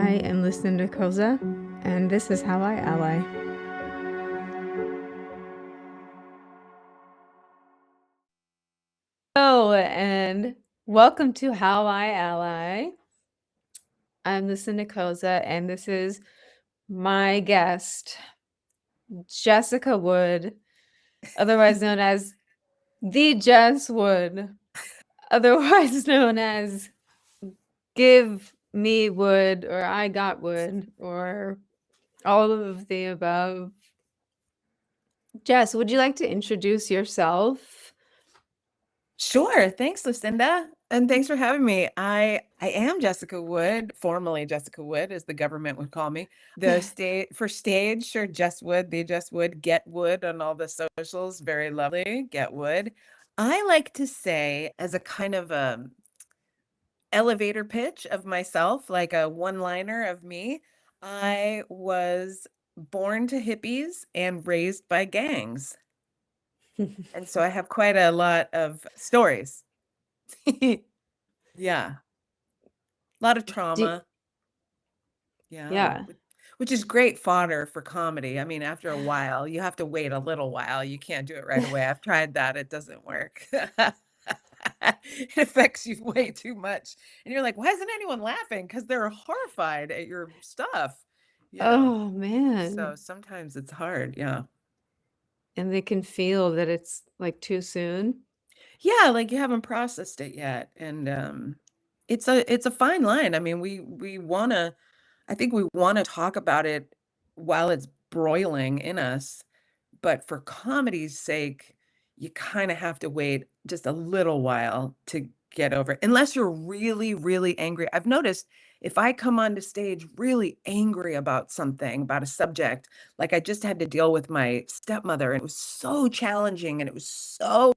I am Lucinda, and this is How I Ally. Hello, and welcome to How I Ally. I'm Lucinda, and this is my guest, Jessica Wood, otherwise known as the Jess Wood, otherwise known as Give Me Wood, or I Got Wood, or all of the above. Jess, would you like to introduce yourself? Sure. Thanks, Lucinda. And thanks for having me. I am Jessica Wood, formerly Jessica Wood, as the government would call me. For stage, sure, Jess Wood, the Jess Wood, Get Wood on all the socials. Very lovely. Get Wood. I like to say, as a kind of elevator pitch of myself, like a one-liner of me, I was born to hippies and raised by gangs. And so I have quite a lot of stories. Yeah, a lot of Do, trauma, yeah, yeah. which is great fodder for comedy. I mean, after a while, you have to wait a little while, you can't do it right away. I've tried that, it doesn't work. It affects you way too much, and you're like, "Why isn't anyone laughing?" Because 'Cause they're horrified at your stuff, you know? Oh, So man. sometimes it's hard, yeah. And they can feel that it's, like, too soon? Yeah, like you haven't processed it yet, and, it's a fine line. I mean, we wanna I think we wanna talk about it while it's broiling in us, but for comedy's sake, you kinda have to wait just a little while to get over it, unless you're really, really angry. I've noticed if I come onto stage really angry about something, about a subject, like I just had to deal with my stepmother, and it was so challenging, and it was so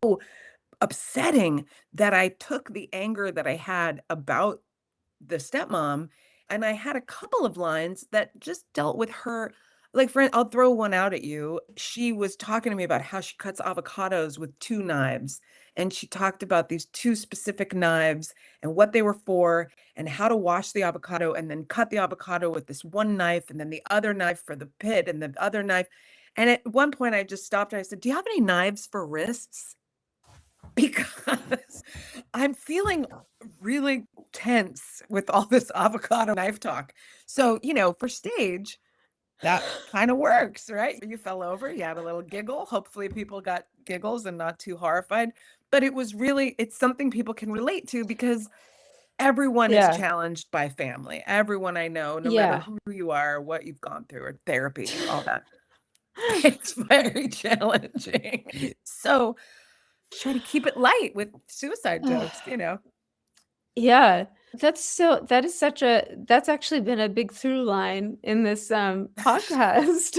upsetting that I took the anger that I had about the stepmom, and I had a couple of lines that just dealt with her. Like, for I'll throw one out at you. She was talking to me about how she cuts avocados with 2 knives, and she talked about these 2 specific knives and what they were for, and how to wash the avocado, and then cut the avocado with this one knife, and then the other knife for the pit, and the other knife. And at one point, I just stopped her. I said, "Do you have any knives for wrists?" Because I'm feeling really tense with all this avocado knife talk. So, for stage, that kind of works, right? You fell over, you had a little giggle. Hopefully people got giggles and not too horrified. But it's something people can relate to because everyone is Yeah. challenged by family. Everyone I know, no matter Yeah. who you are, what you've gone through, or therapy, all that. It's very challenging. So try to keep it light with suicide jokes. Yeah. That's actually been a big through line in this, podcast.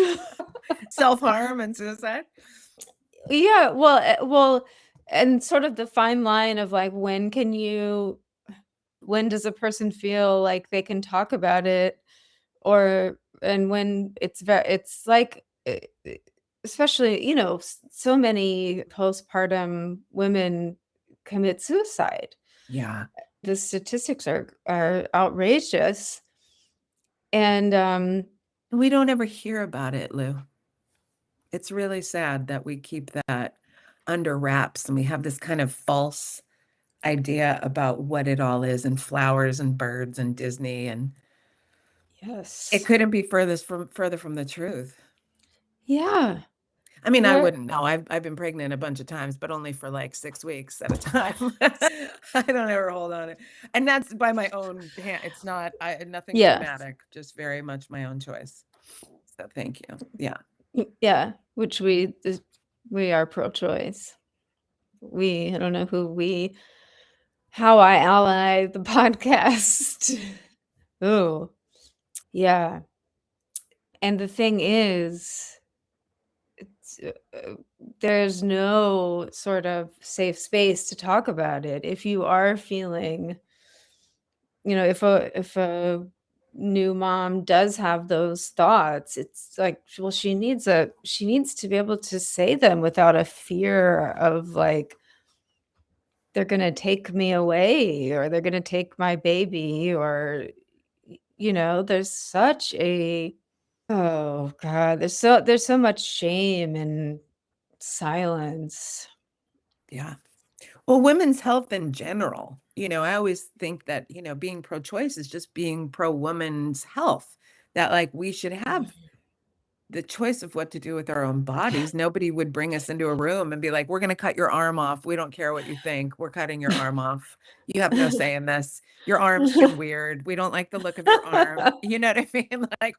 Self-harm and suicide. Yeah, well, and sort of the fine line of, like, when does a person feel like they can talk about it, and when it's like, especially, so many postpartum women commit suicide. Yeah. The statistics are outrageous, and, We don't ever hear about it, Lou. It's really sad that we keep that under wraps and we have this kind of false idea about what it all is, and flowers and birds and Disney, and it yes. couldn't be further from the truth. Yeah. I mean, I Where wouldn't know. I've been pregnant a bunch of times, but only for like 6 weeks at a time. I don't ever hold on it. And that's by my own hand. It's not nothing Yeah. dramatic, just very much my own choice. So thank you. Yeah. Yeah, which we are pro-choice. I don't know who we How I Ally the podcast. Oh, yeah. And the thing is, it's, there's no sort of safe space to talk about it. If you are feeling, if a new mom does have those thoughts, it's like, well, she needs to be able to say them without a fear of, like, they're gonna take me away or they're gonna take my baby, or there's such a oh god, there's so much shame and silence. Yeah. Well, women's health in general, I always think that, being pro-choice is just being pro-woman's health, that like we should have the choice of what to do with our own bodies. Nobody would bring us into a room and be like, we're going to cut your arm off. We don't care what you think. We're cutting your arm off. You have no say in this. Your arm's too weird. We don't like the look of your arm. You know what I mean? Like,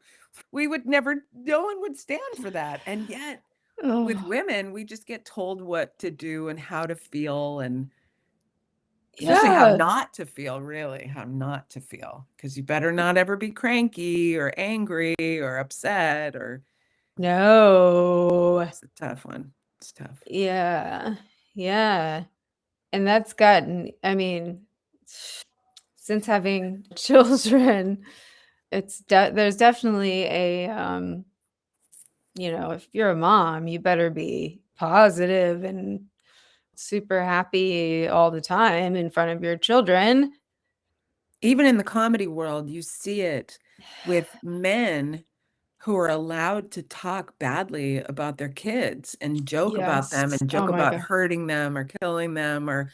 we would never, no one would stand for that. And yet, with Oh, women, we just get told what to do and how to feel, and especially how yeah. not to feel, really, how not to feel. Because you better not ever be cranky or angry or upset, or No. it's a tough one. It's tough. Yeah. Yeah. And that's gotten I mean, since having children, there's definitely if you're a mom, you better be positive and super happy all the time in front of your children. Even in the comedy world, you see it with men who are allowed to talk badly about their kids and joke about them Yes. and Oh joke my about god. hurting them or killing them or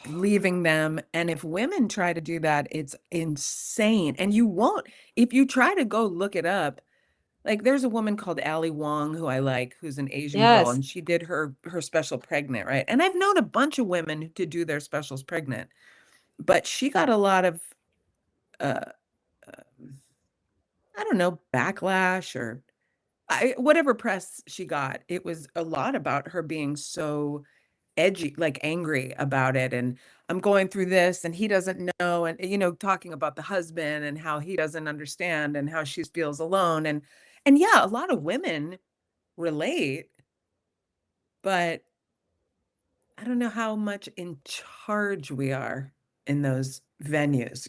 leaving them. And if women try to do that, it's insane. And you won't, if you try to go look it up, like there's a woman called Ali Wong who I like, who's an Asian girl, Yes. and she did her special pregnant, right? And I've known a bunch of women to do their specials pregnant, but she got a lot of uh I don't know, backlash or whatever press she got. It was a lot about her being so edgy, like angry about it. And I'm going through this and he doesn't know. And, talking about the husband and how he doesn't understand and how she feels alone. And yeah, a lot of women relate, but I don't know how much in charge we are in those venues,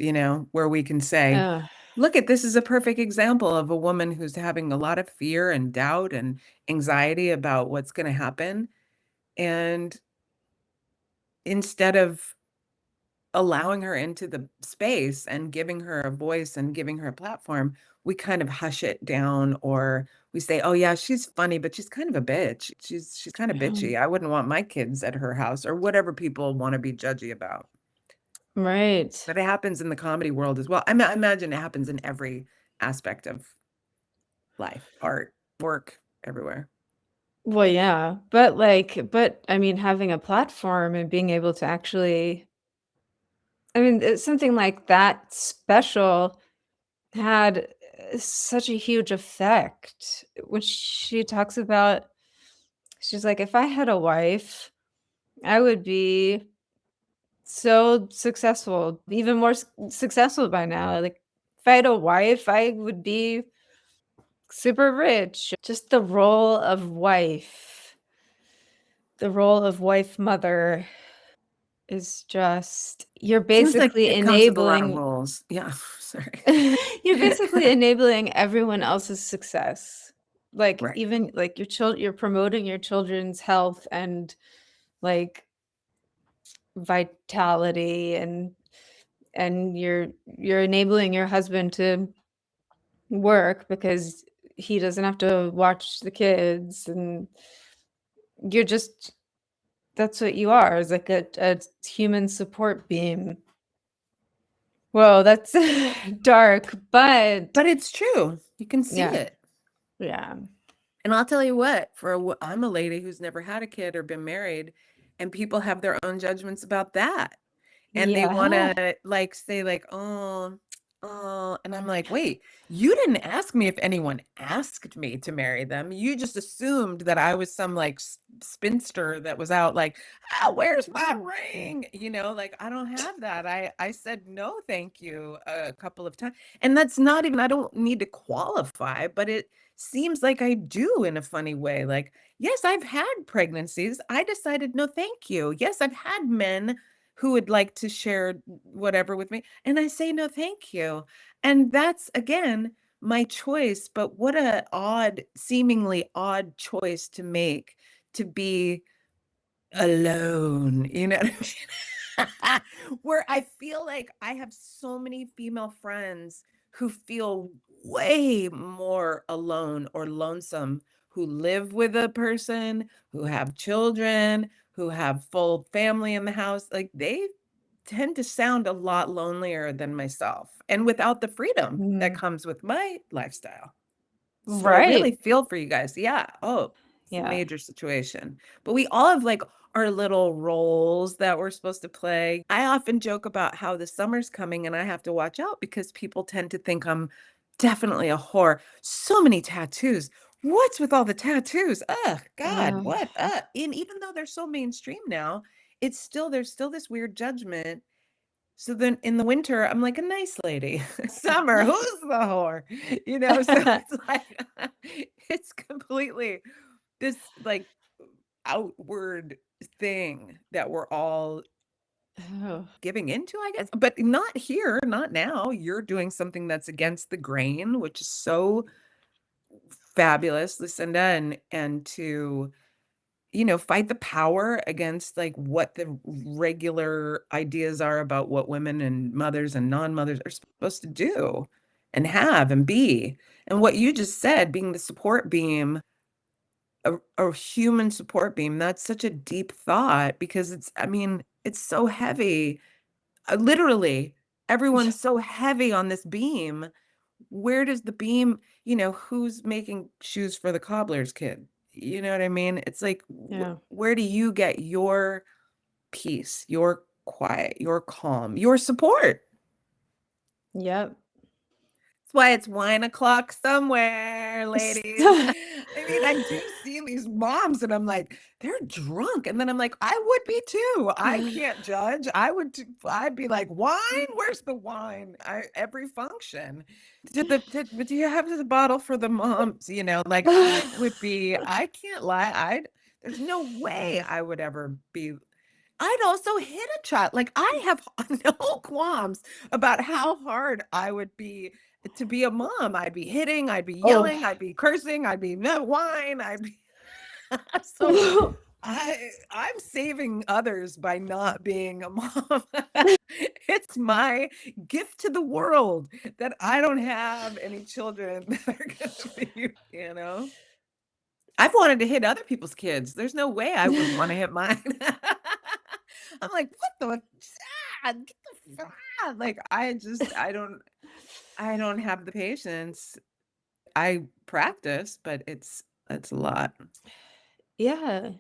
where we can say, Ugh. look at this is a perfect example of a woman who's having a lot of fear and doubt and anxiety about what's going to happen. And instead of allowing her into the space and giving her a voice and giving her a platform, we kind of hush it down, or we say, "Oh yeah, she's funny, but she's kind of a bitch. She's kind of bitchy. I wouldn't want my kids at her house," or whatever people want to be judgy about. Right. But it happens in the comedy world as well. I imagine it happens in every aspect of life, art, work, everywhere. Well, yeah, but I mean, having a platform and being able to actually I mean, something like that special had such a huge effect when she talks about she's like, "If I had a wife, I would be so successful, even more successful by now. Like, if I had a wife, I would be super rich." Just the role of wife mother is just you're Seems like basically it comes with a lot of enabling roles. Yeah, sorry. you're basically enabling everyone else's success. Like, Right. even, like, you're promoting your children's health and, like, vitality, and you're enabling your husband to work because he doesn't have to watch the kids, and you're just that's what you are, is like a human support beam. Whoa, that's dark, but But it's true. You can see yeah, it. yeah. And I'll tell you what, I'm a lady who's never had a kid or been married, and people have their own judgments about that. And they Yeah. wanna, like, say, like, "Oh," and I'm like, "Wait, you didn't ask me if anyone asked me to marry them. You just assumed that I was some, like, s spinster that was out like, 'Ah, where's my ring?'" Like, I don't have that. I said, "No, thank you," a couple of times, and that's not even I don't need to qualify, but it seems like I do in a funny way. Like, yes, I've had pregnancies. I decided, "No, thank you." Yes, I've had men who would like to share whatever with me, and I say, "No, thank you." And that's, again, my choice, but what a seemingly odd choice to make, to be alone, you know what I mean? Where I feel like I have so many female friends who feel way more alone or lonesome, who live with a person, who have children, who have full family in the house, like, they tend to sound a lot lonelier than myself, and without the freedom that Mm, comes with my lifestyle. So I right. really feel for you guys. Yeah. Oh, it's a Yeah. major situation. But we all have like our little roles that we're supposed to play. I often joke about how the summer's coming and I have to watch out because people tend to think I'm definitely a whore. So many tattoos. What's with all the tattoos? Ugh, God, Uh, what? And even though they're so mainstream now, there's still this weird judgment. So then in the winter, I'm like a nice lady. Summer, who's the whore? So it's like it's completely this like outward thing that we're all oh, giving into, I guess. But not here, not now. You're doing something that's against the grain, which is so fabulous, Lucinda, and to fight the power against like what the regular ideas are about what women and mothers and non-mothers are supposed to do and have and be. And what you just said, being the support beam, a human support beam, that's such a deep thought because I mean, it's so heavy. Literally, everyone's so heavy on this beam. Where does the beam, who's making shoes for the cobbler's kid? You know what I mean? It's like, yeah. where do you get your peace, your quiet, your calm, your support? Yep. That's why it's wine o'clock somewhere, ladies. I mean, I do see these moms and I'm like, they're drunk. And then I'm like, I would be too. I can't judge. I'd be like, wine? Where's the wine? Every function. Do you have the bottle for the moms? Like I can't lie. There's no way I would ever be. I'd also hit a child. Like I have no qualms about how hard I would be to be a mom. I'd be hitting, I'd be Oh. yelling, I'd be cursing, I'd be no wine, I'd be so I'm saving others by not being a mom. It's my gift to the world that I don't have any children that are gonna be. I've wanted to hit other people's kids. There's no way I wouldn't want to hit mine. I'm like, what the get like I don't have the patience. I practice, but it's a lot. Yeah.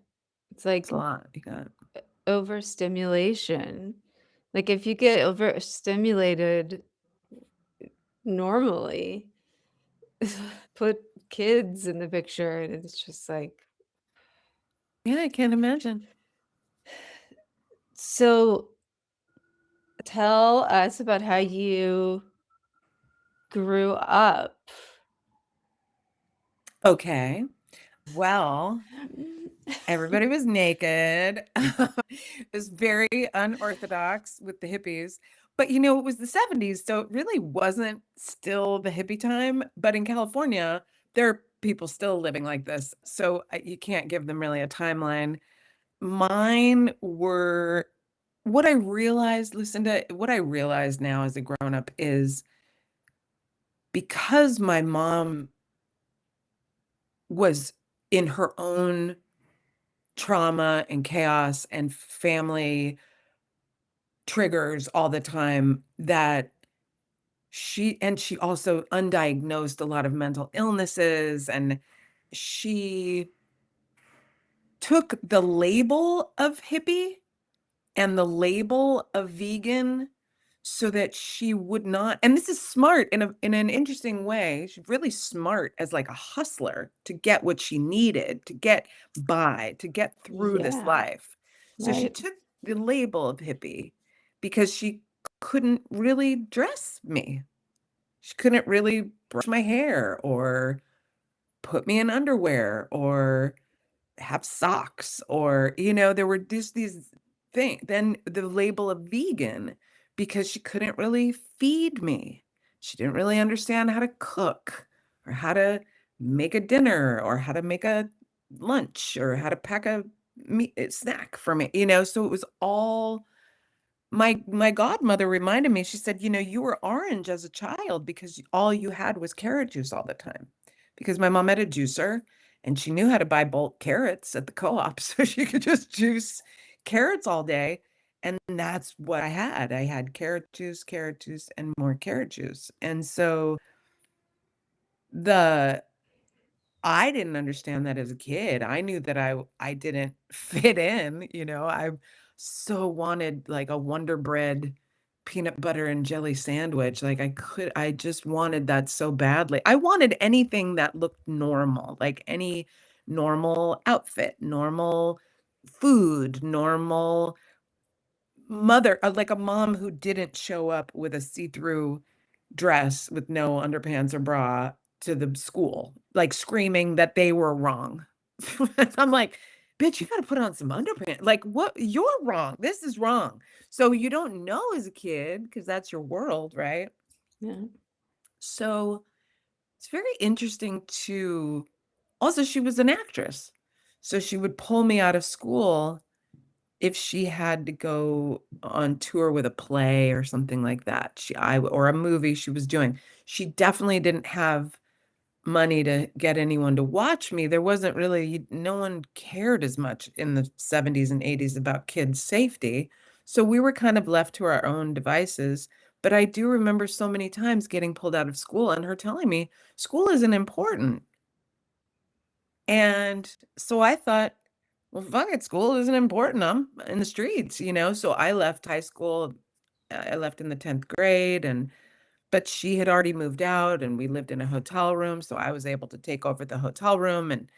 It's It's a like lot. You got overstimulation. Like if you get overstimulated normally, put kids in the picture and it's just like Yeah, I can't imagine. so tell us about how you grew up. Okay. Well, everybody was naked. It was very unorthodox with the hippies. But it was the 70s, so it really wasn't still the hippie time. But in California, there are people still living like this. So you can't give them really a timeline. Mine were what I realized, Lucinda, what I realized now as a grown up is because my mom was in her own trauma and chaos and family triggers all the time that she also undiagnosed a lot of mental illnesses and she took the label of hippie and the label of vegan so that she would not, and this is smart in an interesting way. She's really smart as like a hustler to get what she needed to get by, to get through this Yeah, life. So she right. took the label of hippie because she couldn't really dress me. She couldn't really brush my hair or put me in underwear or have socks or there were just these things. Then the label of vegan because she couldn't really feed me. She didn't really understand how to cook or how to make a dinner or how to make a lunch or how to pack a snack for me. So it was all my godmother reminded me, she said, you were orange as a child because all you had was carrot juice all the time. Because my mom had a juicer and she knew how to buy bulk carrots at the co-op, so she could just juice carrots all day. And that's what I had. I had carrot juice, and more carrot juice. And so the I didn't understand that as a kid. I knew that I didn't fit in, I so wanted like a Wonder Bread peanut butter and jelly sandwich. Like I just wanted that so badly. I wanted anything that looked normal, like any normal outfit, normal food, normal mother, like a mom who didn't show up with a see-through dress with no underpants or bra to the school, like screaming that they were wrong. I'm like, bitch, you got to put on some underpants. Like, what? You're wrong. This is wrong. So you don't know as a kid because that's your world, right? Yeah. So it's very interesting to also, she was an actress. So she would pull me out of school if she had to go on tour with a play or something like that, or a movie she was doing. She definitely didn't have money to get anyone to watch me. There wasn't really, no one cared as much in the 70s and 80s about kids' safety. So we were kind of left to our own devices. But I do remember so many times getting pulled out of school and her telling me, school isn't important. And so I thought, well, fuck it, school isn't important. I'm in the streets. So I left high school. I left in the 10th grade, but she had already moved out and we lived in a hotel room. So I was able to take over the hotel room and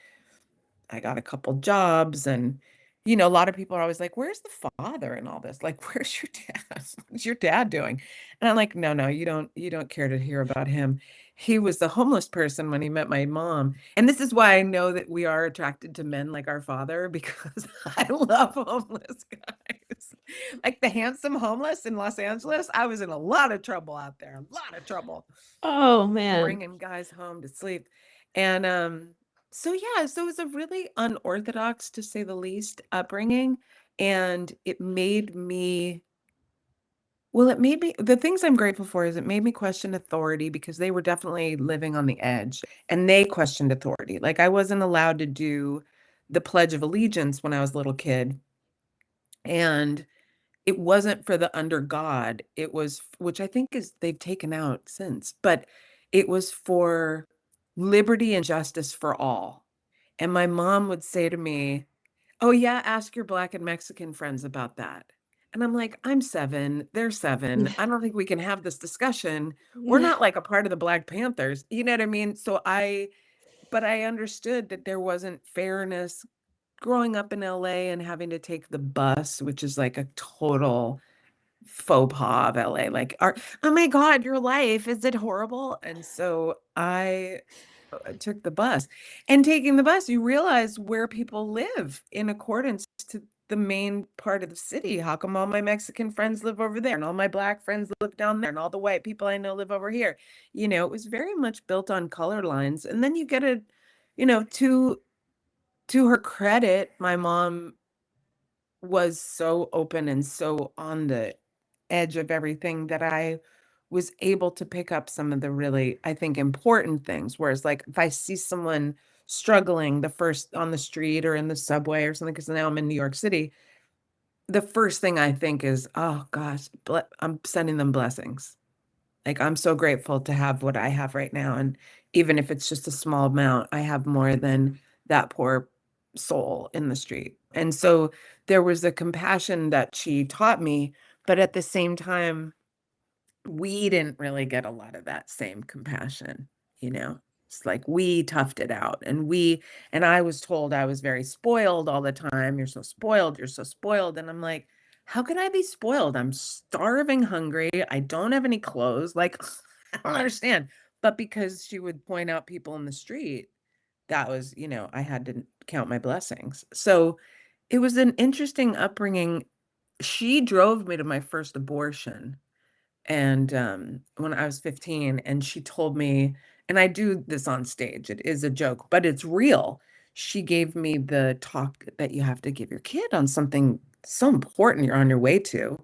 I got a couple jobs. And a lot of people are always like, where's the father in all this? Like, where's your dad? What's your dad doing? And I'm like, no, you don't care to hear about him. He was the homeless person when he met my mom. And this is why I know that we are attracted to men like our father, because I love homeless guys. Like the handsome homeless in Los Angeles, I was in a lot of trouble out there, a lot of trouble Oh man. bringing guys home to sleep. And so yeah, so it was a really unorthodox, to say the least, upbringing. And it made me, the things I'm grateful for is it made me question authority, because they were definitely living on the edge and they questioned authority. Like I wasn't allowed to do the Pledge of Allegiance when I was a little kid. And it wasn't for the under God. It was, which I think is they've taken out since, but it was for liberty and justice for all. And my mom would say to me, oh yeah, ask your Black and Mexican friends about that. And I'm like, I'm 7, they're 7. I don't think we can have this discussion. We're not like a part of the Black Panthers. You know what I mean? But I understood that there wasn't fairness growing up in LA and having to take the bus, which is like a total faux pas of LA. Like, oh my God, your life, is it horrible? And so I took the bus. And taking the bus, you realize where people live in accordance to the main part of the city. How come all my Mexican friends live over there and all my Black friends live down there and all the white people I know live over here? It was very much built on color lines. And then you get a, to her credit, my mom was so open and so on the edge of everything that I was able to pick up some of the really, I think, important things. Whereas, like, if I see someone struggling the first on the street or in the subway or something, because now I'm in New York City, the first thing I think is, oh gosh, I'm sending them blessings. Like, I'm so grateful to have what I have right now. And even if it's just a small amount, I have more than that poor soul in the street. And so there was a compassion that she taught me, but at the same time, we didn't really get a lot of that same compassion, you know? It's like we toughed it out, and I was told I was very spoiled all the time. You're so spoiled, you're so spoiled. And I'm like, how can I be spoiled? I'm starving hungry. I don't have any clothes. Like, I don't understand. But because she would point out people in the street, that was, I had to count my blessings. So it was an interesting upbringing. She drove me to my first abortion, and when I was 15, and she told me, and I do this on stage, it is a joke, but it's real. She gave me the talk that you have to give your kid on something so important you're on your way to.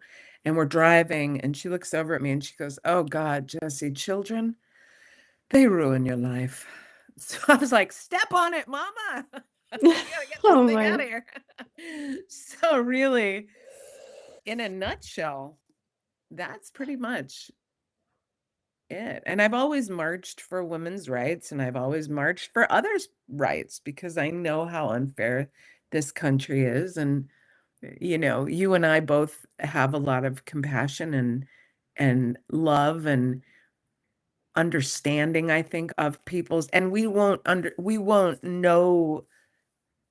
and we're driving, and she looks over at me and she goes, "Oh God, Jesse, children, they ruin your life." So I was like, "Step on it, mama. We gotta get this Oh thing out my. of here." So really, in a nutshell, that's pretty much it. And I've always marched for women's rights, and I've always marched for others' rights because I know how unfair this country is. And you and I both have a lot of compassion and love and understanding, I think, of people's, and we won't know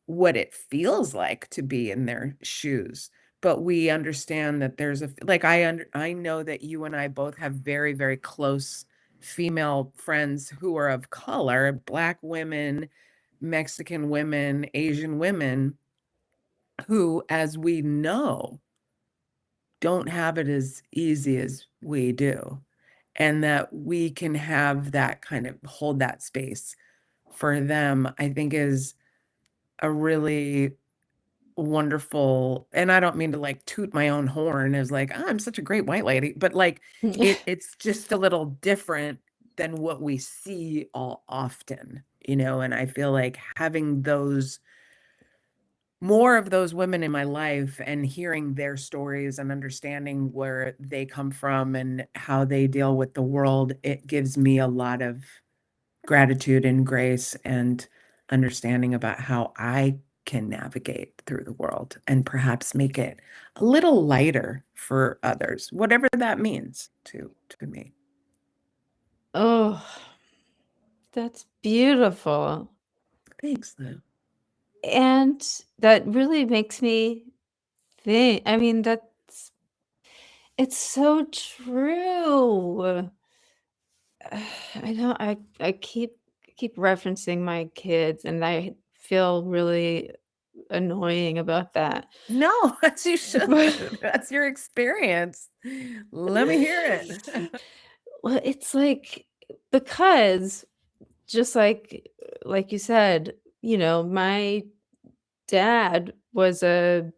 what it feels like to be in their shoes, but we understand that there's like, I know that you and I both have very, very close female friends who are of color, Black women, Mexican women, Asian women, who, as we know, don't have it as easy as we do, and that we can have that kind of hold that space for them, I think is a really wonderful. And I don't mean to like toot my own horn as like, "Ah, I'm such a great white lady," but like it's just a little different than what we see all often, and I feel like having those more of those women in my life and hearing their stories and understanding where they come from and how they deal with the world, it gives me a lot of gratitude and grace and understanding about how I can navigate through the world and perhaps make it a little lighter for others, whatever that means to me. Oh, that's beautiful. Thanks, Lou. And that really makes me think. I mean, it's so true. I know I keep referencing my kids, and I feel really annoying about that. No, as you should. But That's your experience. Let me hear it. well, it's like because just like you said, my dad was a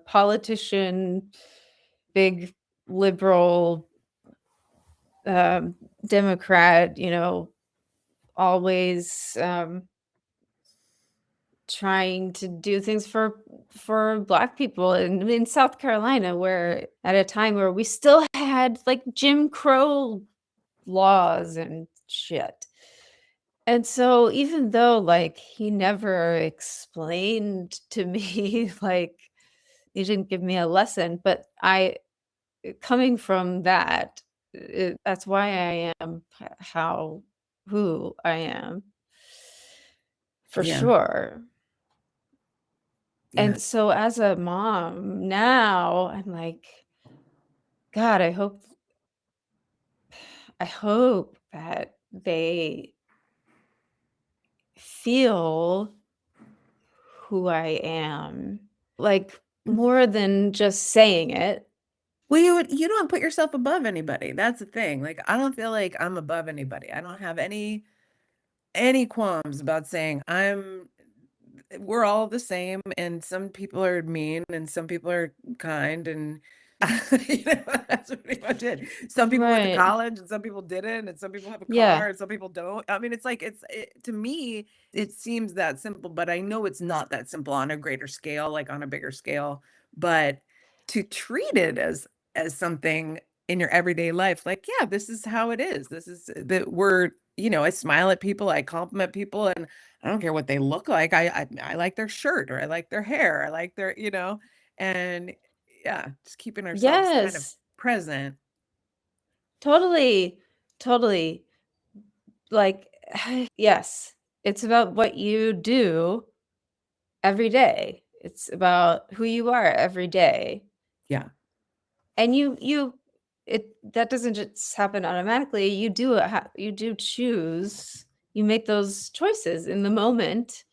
politician, big liberal, um, Democrat, always, trying to do things for Black people in South Carolina, where at a time where we still had, like, Jim Crow laws and shit. And so even though, like, he never explained to me, like, he didn't give me a lesson, but coming from that, that's why I am who I am, for Yeah, sure. yeah. And so as a mom now, I'm like, God, I hope that they feel who I am, like, more than just saying it. Well, you don't put yourself above anybody. That's the thing. Like, I don't feel like I'm above anybody. I don't have any qualms about saying we're all the same, and some people are mean and some people are kind, and that's pretty much it. Some people went to Right. college and some people didn't, and some people have a Yeah. car and some people don't. I mean, it's like to me it seems that simple, but I know it's not that simple on a greater scale, like on a bigger scale. But to treat it as something in your everyday life, like, yeah, this is how it is. This is that we're, I smile at people, I compliment people, and I don't care what they look like. I like their shirt, or I like their hair. I like and yeah, just keeping ourselves kind of Yes. present. Totally. Totally. Like, yes, it's about what you do every day. It's about who you are every day. Yeah, And that doesn't just happen automatically. You do choose. You make those choices in the moment,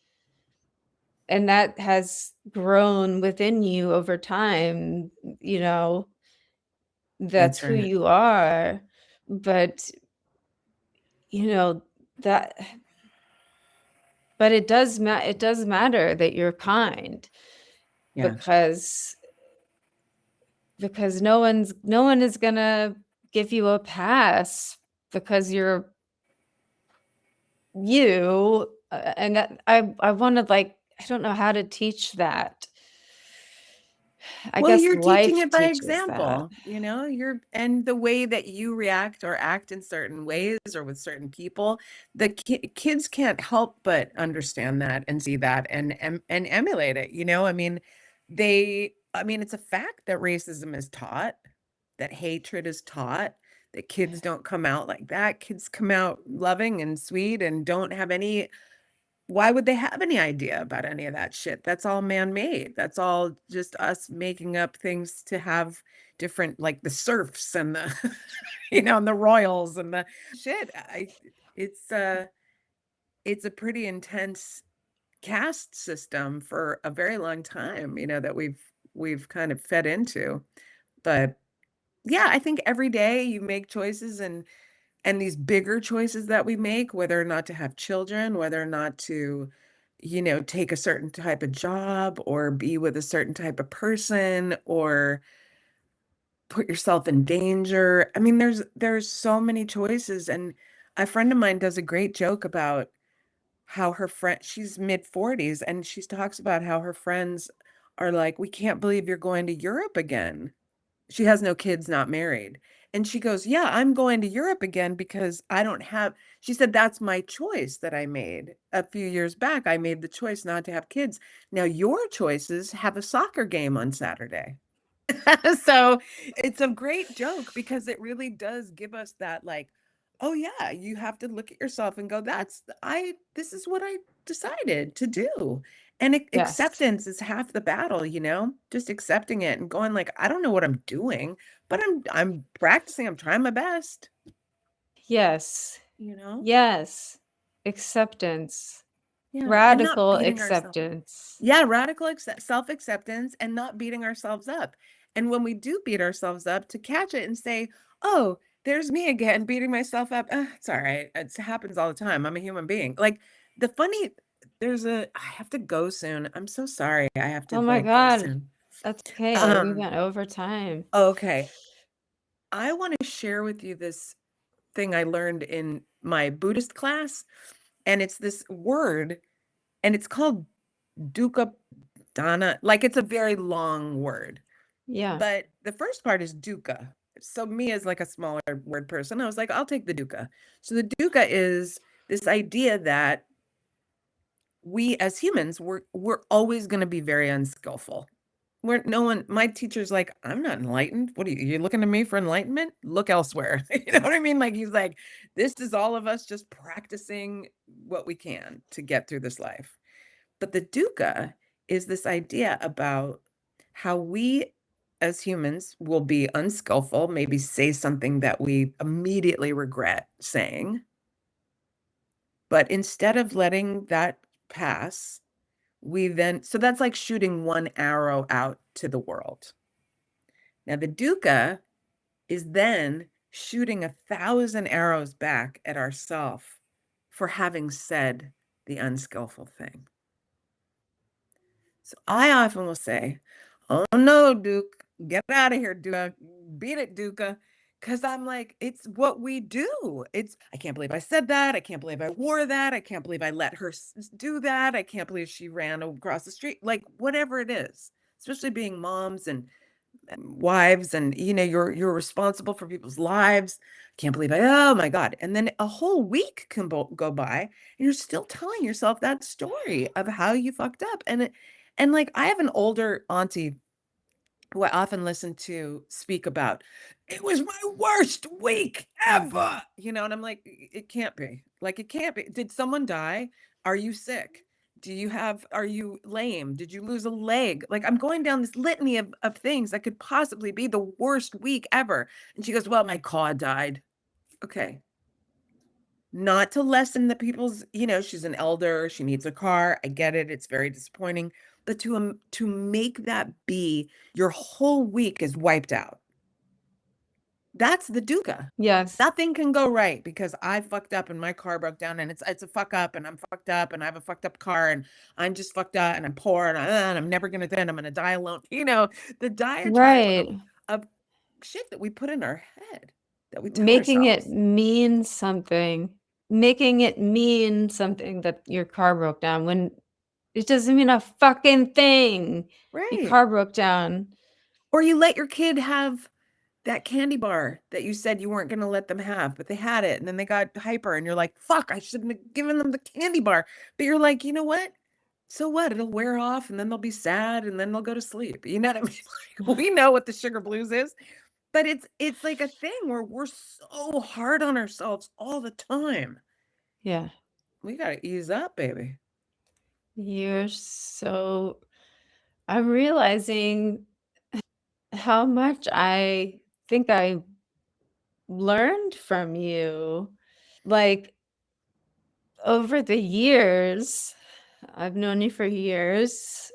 and that has grown within you over time, you know, that's that's who right. you are. But, you know, that but it does matter that you're kind, Yeah, because because no one is gonna give you a pass because you're you, and I wanna, like, I don't know how to teach that. I Well, guess you're teaching life it by teaches that. example, and the way that you react or act in certain ways or with certain people, the kids can't help but understand that and see that and emulate it, I mean, it's a fact that racism is taught, that hatred is taught, that kids don't come out like that. Kids come out loving and sweet and don't have any why would they have any idea about any of that shit? That's all man-made. That's all just us making up things to have different like the serfs and the and the royals and the shit. It's uh it's a pretty intense caste system for a very long time, that we've kind of fed into. But yeah, I think every day you make choices and these bigger choices that we make, whether or not to have children, whether or not to, take a certain type of job or be with a certain type of person or put yourself in danger. I mean, there's so many choices. And a friend of mine does a great joke about how her friend, she's mid 40s, and she talks about how her friends are like, we can't believe you're going to Europe again. She has no kids, not married. And she goes, "Yeah, I'm going to Europe again because I don't have," she said, "That's my choice that I made a few years back. I made the choice not to have kids. Now your choices have a soccer game on Saturday." So it's a great joke because it really does give us that like, oh yeah, you have to look at yourself and go, this is what I decided to do. And Yes. acceptance is half the battle, just accepting it and going like, I don't know what I'm doing, but I'm practicing, I'm trying my best, Yes. you know? Yes. Acceptance. Yeah. And not Radical beating ourselves. acceptance. Yeah, radical self-acceptance and not beating ourselves up. And when we do beat ourselves up, to catch it and say, "Oh, there's me again beating myself up. It's all right. It happens all the time. I'm a human being." Like the funny, I have to go soon. I'm so sorry. I have to Oh my like go god. soon. That's okay. We Um, went over time. okay. I want to share with you this thing I learned in my Buddhist class, and it's this word, and it's called dukkha dana. Like it's a very long word. Yeah. But the first part is dukkha. So me as like a smaller word person, I was like, I'll take the dukkha. So the dukkha is this idea that we as humans, we're always going to be very unskillful. We're no one, my teacher's like, I'm not enlightened. What are you looking to me for enlightenment? Look elsewhere. You know what I mean? Like he's like, this is all of us just practicing what we can to get through this life. But the dukkha is this idea about how we as humans will be unskillful, maybe say something that we immediately regret saying. But instead of letting that pass, so that's like shooting one arrow out to the world. Now, the dukkha is then shooting 1,000 arrows back at ourself for having said the unskillful thing. So I often will say, "Oh no, Duke, get out of here, Duke. Beat it, Duca." Because I'm like, it's what we do. I can't believe I said that. I can't believe I wore that. I can't believe I let her do that. I can't believe she ran across the street. Like, whatever it is, especially being moms and wives, and you're responsible for people's lives. Can't believe oh my God. And then a whole week can go by and you're still telling yourself that story of how you fucked up. And like I have an older auntie who I often listen to speak about, it was my worst week ever, and I'm like, it can't be. Like, it can't be. Did someone die? Are you sick? Are you lame? Did you lose a leg? Like, I'm going down this litany of things that could possibly be the worst week ever. And she goes, well, my car died. Okay. Not to lessen the people's, she's an elder, she needs a car. I get it. It's very disappointing. But to make that be your whole week is wiped out. That's the dukkha. Yes. Nothing can go right because I fucked up and my car broke down and it's a fuck up and I'm fucked up and I have a fucked up car and I'm just fucked up and I'm poor and I'm never gonna die and I'm gonna die alone. The diatribe Right. of shit that we put in our head, that we tell Making it ourselves. mean something. Making it mean something that your car broke down when it doesn't mean a fucking thing. Your Right. car broke down. Or you let your kid have that candy bar that you said you weren't going to let them have, but they had it and then they got hyper and you're like, fuck, I shouldn't have given them the candy bar. But you're like, you know what? So what? It'll wear off and then they'll be sad and then they'll go to sleep. You know what I mean? Like, we know what the sugar blues is, but it's like a thing where we're so hard on ourselves all the time. Yeah. We got to ease up, baby. You're so I'm realizing how much I think I learned from you. Like over the years, I've known you for years.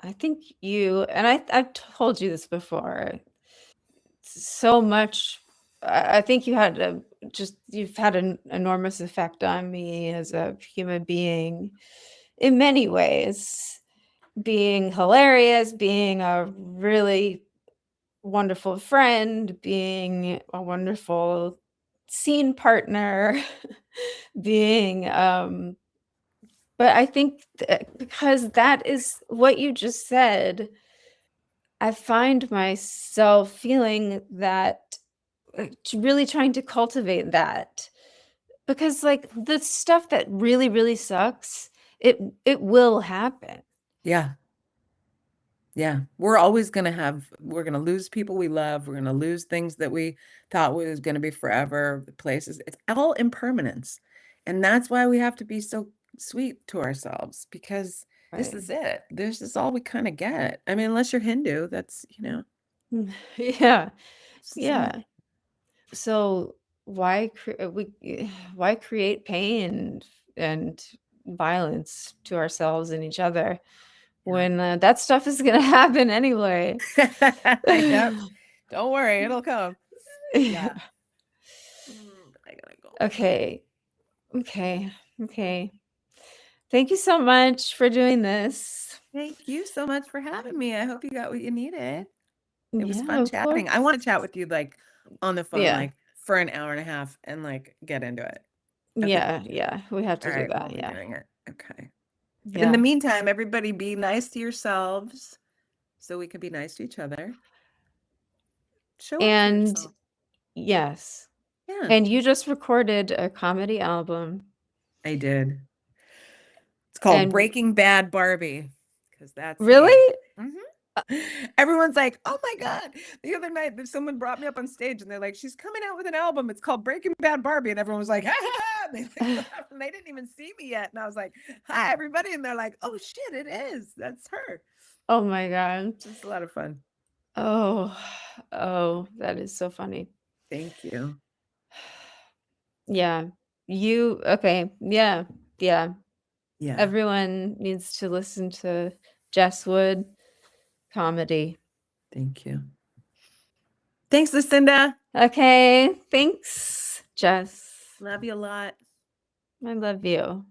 I think you and I've told you this before. So much I think you had a you've had an enormous effect on me as a human being in many ways. Being hilarious, being a really wonderful friend, being a wonderful scene partner, being but I think because that is what you just said, I find myself feeling that really trying to cultivate that because like the stuff that really really sucks, it will happen. Yeah. Yeah, we're gonna lose people we love, we're gonna lose things that we thought was gonna be forever, the places, it's all impermanence. And that's why we have to be so sweet to ourselves because this Right. is it. This is all we kind of get. I mean, unless you're Hindu, that's, Yeah. this is it. Yeah. So why create pain and violence to ourselves and each other when that stuff is going to happen anyway? Yeah. Yep. Don't worry, it'll come. Yeah. Yeah. I gotta go. Okay. Okay. Okay. Thank you so much for doing this. Thank you so much for having me. I hope you got what you needed. It was Yeah, fun of chatting. I course. wanna chat with you, like, on the phone, Yeah. like, for an hour and a half and, like, get into it. Okay. Yeah. Yeah. We have to do Alright, we'll that. be Yeah. doing it. Okay. But in the Yeah. meantime, everybody be nice to yourselves so we can be nice to each other. Show up for And yourself. yes. Yeah, And you just recorded a comedy album. I did. It's called And Breaking Bad Barbie, because that's me. really? Mhm. Uh, Everyone's like, "Oh my god." The other night, someone brought me up on stage and they're like, "She's coming out with an album. It's called Breaking Bad Barbie." And everyone was like, "Ha ha ha." And they like laughed and they didn't even see me yet. And I was like, "Hi, everybody." And they're like, "Oh shit, it is. That's her." oh my God. It's a lot of fun. Oh, oh, that is so funny. Thank you. Yeah. Okay. Yeah. Yeah. Yeah, Everyone needs to listen to Jess Wood comedy. thank you. Thanks, Lucinda. Okay. Thanks, Jess. Love you a lot. I love you.